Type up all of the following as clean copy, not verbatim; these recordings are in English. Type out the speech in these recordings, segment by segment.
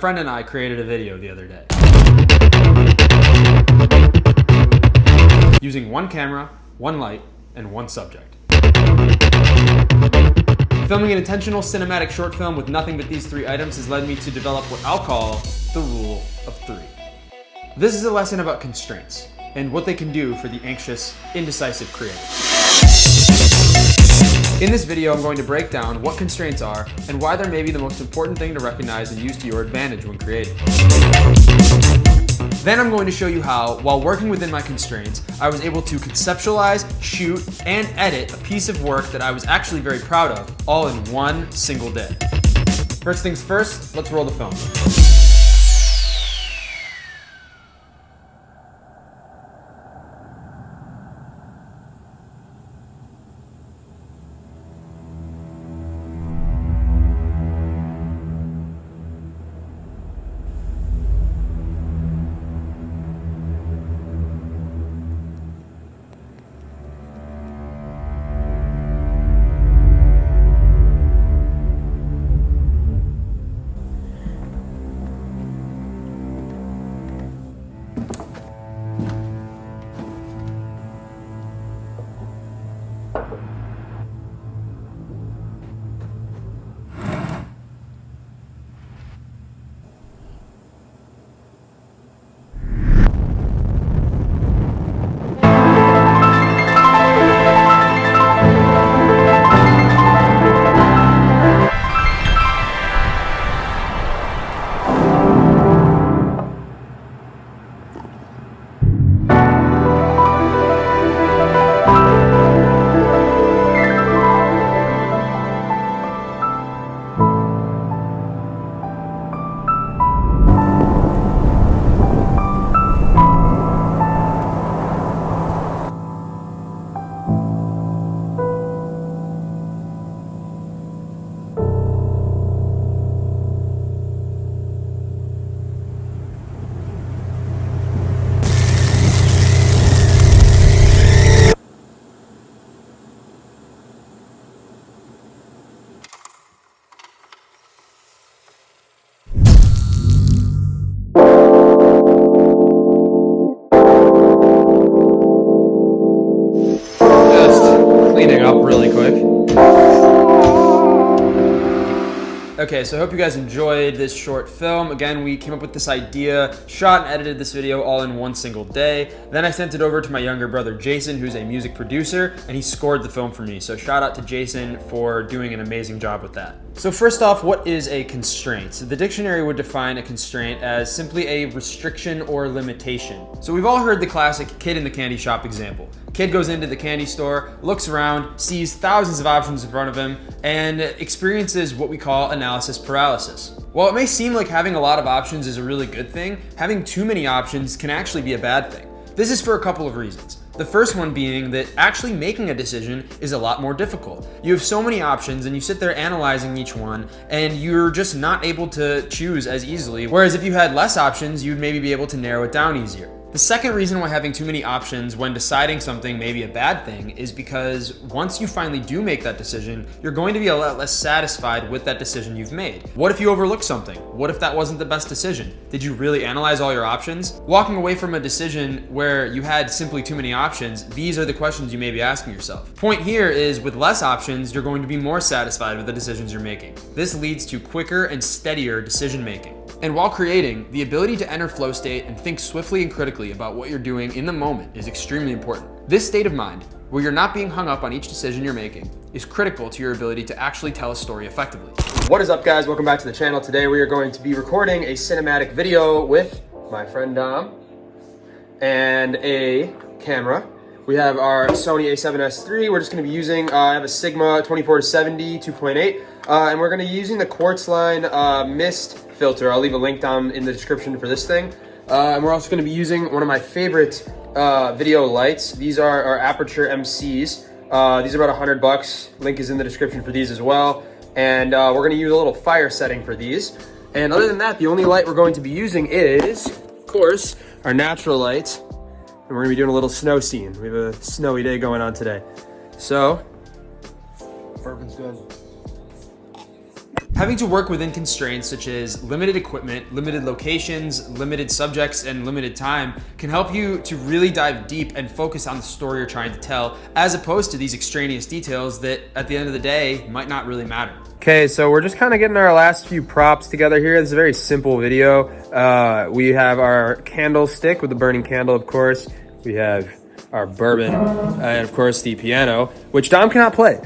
friend and I created a video the other day. Using one camera, one light, and one subject. Filming an intentional cinematic short film with nothing but these three items has led me to develop what I'll call the rule of three. This is a lesson about constraints and what they can do for the anxious, indecisive creator. In this video, I'm going to break down what constraints are and why they're maybe the most important thing to recognize and use to your advantage when creating. Then I'm going to show you how, while working within my constraints, I was able to conceptualize, shoot, and edit a piece of work that I was actually very proud of, all in one single day. First things first, let's roll the film. Cleaning up really quick. Okay, so I hope you guys enjoyed this short film. Again, we came up with this idea, shot and edited this video all in one single day. Then I sent it over to my younger brother, Jason, who's a music producer, and he scored the film for me. So shout out to Jason for doing an amazing job with that. So first off, what is a constraint? The dictionary would define a constraint as simply a restriction or limitation. So we've all heard the classic kid in the candy shop example. Kid goes into the candy store, looks around, sees thousands of options in front of him, and experiences what we call analysis paralysis. While it may seem like having a lot of options is a really good thing, having too many options can actually be a bad thing. This is for a couple of reasons. The first one being that actually making a decision is a lot more difficult. You have so many options and you sit there analyzing each one and you're just not able to choose as easily. Whereas if you had less options, you'd maybe be able to narrow it down easier. The second reason why having too many options when deciding something may be a bad thing is because once you finally do make that decision, you're going to be a lot less satisfied with that decision you've made. What if you overlooked something? What if that wasn't the best decision? Did you really analyze all your options? Walking away from a decision where you had simply too many options, these are the questions you may be asking yourself. Point here is with less options, you're going to be more satisfied with the decisions you're making. This leads to quicker and steadier decision making. And while creating, the ability to enter flow state and think swiftly and critically about what you're doing in the moment is extremely important. This state of mind, where you're not being hung up on each decision you're making, is critical to your ability to actually tell a story effectively. What is up, guys? Welcome back to the channel. Today we are going to be recording a cinematic video with my friend Dom and a camera. We have our Sony a7S III. We're just going to be using, I have a Sigma 24-70 2.8, and we're going to be using the Quartzline mist filter. I'll leave a link down in the description for this thing. And we're also going to be using one of my favorite video lights. These are our Aperture MCs. These are about $100. Link is in the description for these as well. And we're going to use a little fire setting for these. And other than that, the only light we're going to be using is, of course, our natural light. And we're gonna be doing a little snow scene. We have a snowy day going on today. So, bourbon's good. Having to work within constraints such as limited equipment, limited locations, limited subjects, and limited time can help you to really dive deep and focus on the story you're trying to tell, as opposed to these extraneous details that at the end of the day might not really matter. Okay, so we're just kind of getting our last few props together here. This is a very simple video. We have our candlestick with the burning candle, of course. We have our bourbon, and of course the piano, which Dom cannot play.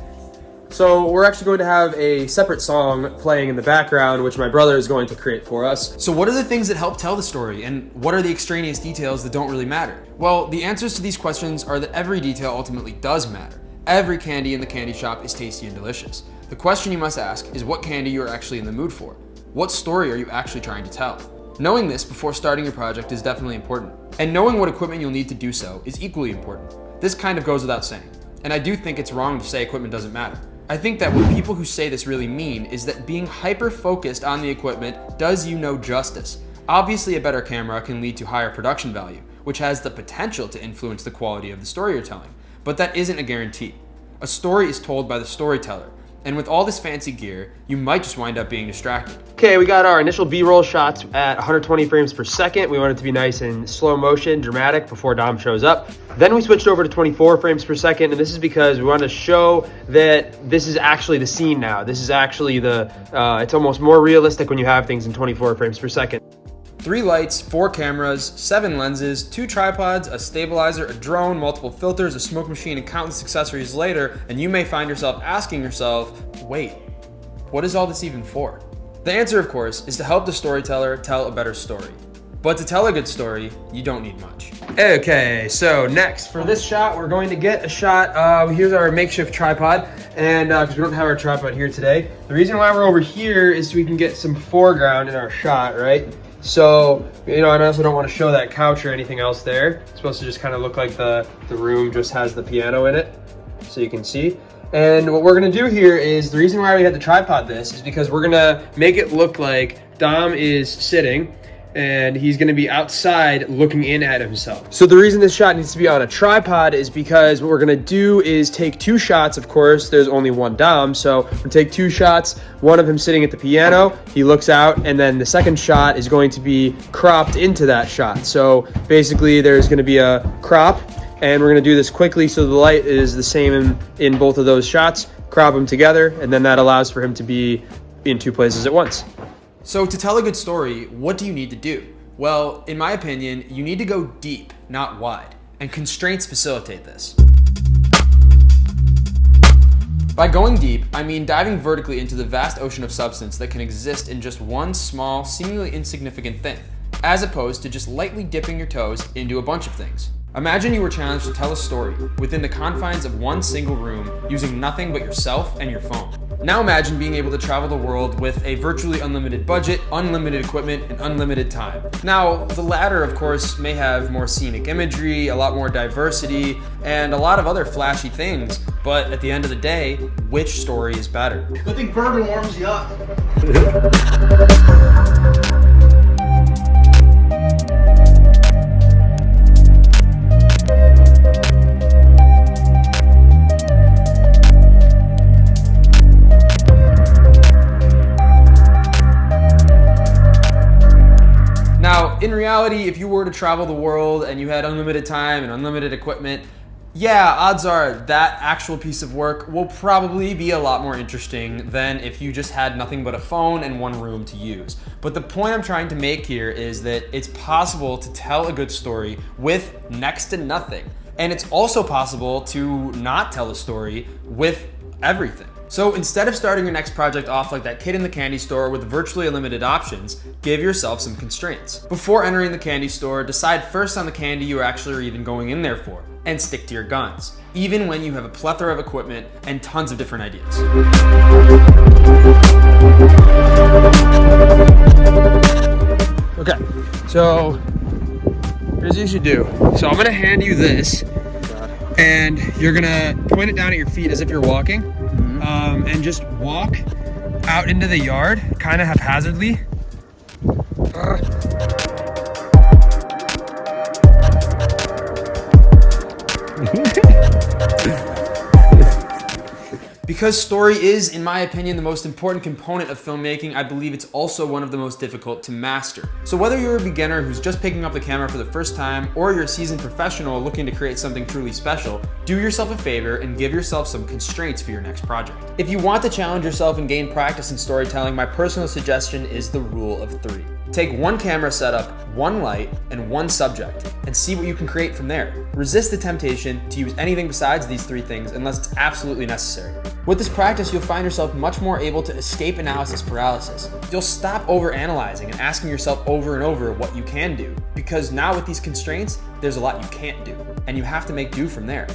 So we're actually going to have a separate song playing in the background, which my brother is going to create for us. So what are the things that help tell the story, and what are the extraneous details that don't really matter? Well, the answers to these questions are that every detail ultimately does matter. Every candy in the candy shop is tasty and delicious. The question you must ask is what candy you are actually in the mood for. What story are you actually trying to tell? Knowing this before starting your project is definitely important. And knowing what equipment you'll need to do so is equally important. This kind of goes without saying. And I do think it's wrong to say equipment doesn't matter. I think that what people who say this really mean is that being hyper-focused on the equipment does you no justice. Obviously, a better camera can lead to higher production value, which has the potential to influence the quality of the story you're telling, but that isn't a guarantee. A story is told by the storyteller, and with all this fancy gear, you might just wind up being distracted. Okay, we got our initial B-roll shots at 120 frames per second. We want it to be nice and slow motion, dramatic before Dom shows up. Then we switched over to 24 frames per second, and this is because we wanted to show that this is actually the scene now. This is actually it's almost more realistic when you have things in 24 frames per second. 3 lights, 4 cameras, 7 lenses, 2 tripods, a stabilizer, a drone, multiple filters, a smoke machine, and countless accessories later, and you may find yourself asking yourself, wait, what is all this even for? The answer, of course, is to help the storyteller tell a better story. But to tell a good story, you don't need much. Okay, so next, for this shot, we're going to get a shot. Here's our makeshift tripod, and because we don't have our tripod here today. The reason why we're over here is so we can get some foreground in our shot, right? So, and I also don't want to show that couch or anything else there. It's supposed to just kind of look like the room just has the piano in it, so you can see. And what we're gonna do here is, the reason why we had the tripod this is because we're gonna make it look like Dom is sitting, and he's gonna be outside looking in at himself. So the reason this shot needs to be on a tripod is because what we're gonna do is take 2 shots. Of course, there's only one Dom, so we'll take 2 shots, one of him sitting at the piano, he looks out, and then the second shot is going to be cropped into that shot. So basically there's gonna be a crop, and we're gonna do this quickly so the light is the same in both of those shots, crop them together, and then that allows for him to be in 2 places at once. So to tell a good story, what do you need to do? Well, in my opinion, you need to go deep, not wide, and constraints facilitate this. By going deep, I mean diving vertically into the vast ocean of substance that can exist in just one small, seemingly insignificant thing, as opposed to just lightly dipping your toes into a bunch of things. Imagine you were challenged to tell a story within the confines of one single room using nothing but yourself and your phone. Now imagine being able to travel the world with a virtually unlimited budget, unlimited equipment, and unlimited time. Now, the latter, of course, may have more scenic imagery, a lot more diversity, and a lot of other flashy things, but at the end of the day, which story is better? Good thing bourbon warms you up. In reality, if you were to travel the world and you had unlimited time and unlimited equipment, yeah, odds are that actual piece of work will probably be a lot more interesting than if you just had nothing but a phone and one room to use. But the point I'm trying to make here is that it's possible to tell a good story with next to nothing. And it's also possible to not tell a story with everything. So instead of starting your next project off like that kid in the candy store with virtually unlimited options, give yourself some constraints. Before entering the candy store, decide first on the candy you actually are even going in there for, and stick to your guns, even when you have a plethora of equipment and tons of different ideas. Okay, so here's what you should do. So I'm gonna hand you this, and you're gonna point it down at your feet as if you're walking. And just walk out into the yard, kind of haphazardly. Because story is, in my opinion, the most important component of filmmaking, I believe it's also one of the most difficult to master. So whether you're a beginner who's just picking up the camera for the first time, or you're a seasoned professional looking to create something truly special, do yourself a favor and give yourself some constraints for your next project. If you want to challenge yourself and gain practice in storytelling, my personal suggestion is the rule of 3. Take one camera setup, one light, and one subject, and see what you can create from there. Resist the temptation to use anything besides these 3 things unless it's absolutely necessary. With this practice, you'll find yourself much more able to escape analysis paralysis. You'll stop overanalyzing and asking yourself over and over what you can do, because now with these constraints, there's a lot you can't do, and you have to make do from there.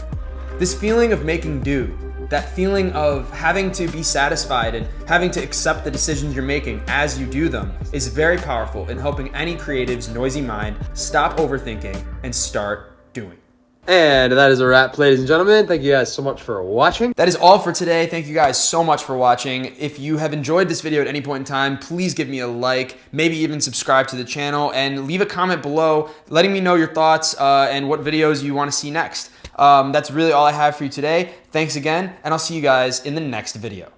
This feeling of making do, that feeling of having to be satisfied and having to accept the decisions you're making as you do them, is very powerful in helping any creative's noisy mind stop overthinking and start doing. And that is a wrap, ladies and gentlemen. Thank you guys so much for watching. That is all for today. Thank you guys so much for watching. If you have enjoyed this video at any point in time, please give me a like, maybe even subscribe to the channel, and leave a comment below letting me know your thoughts and what videos you want to see next. That's really all I have for you today. Thanks again, and I'll see you guys in the next video.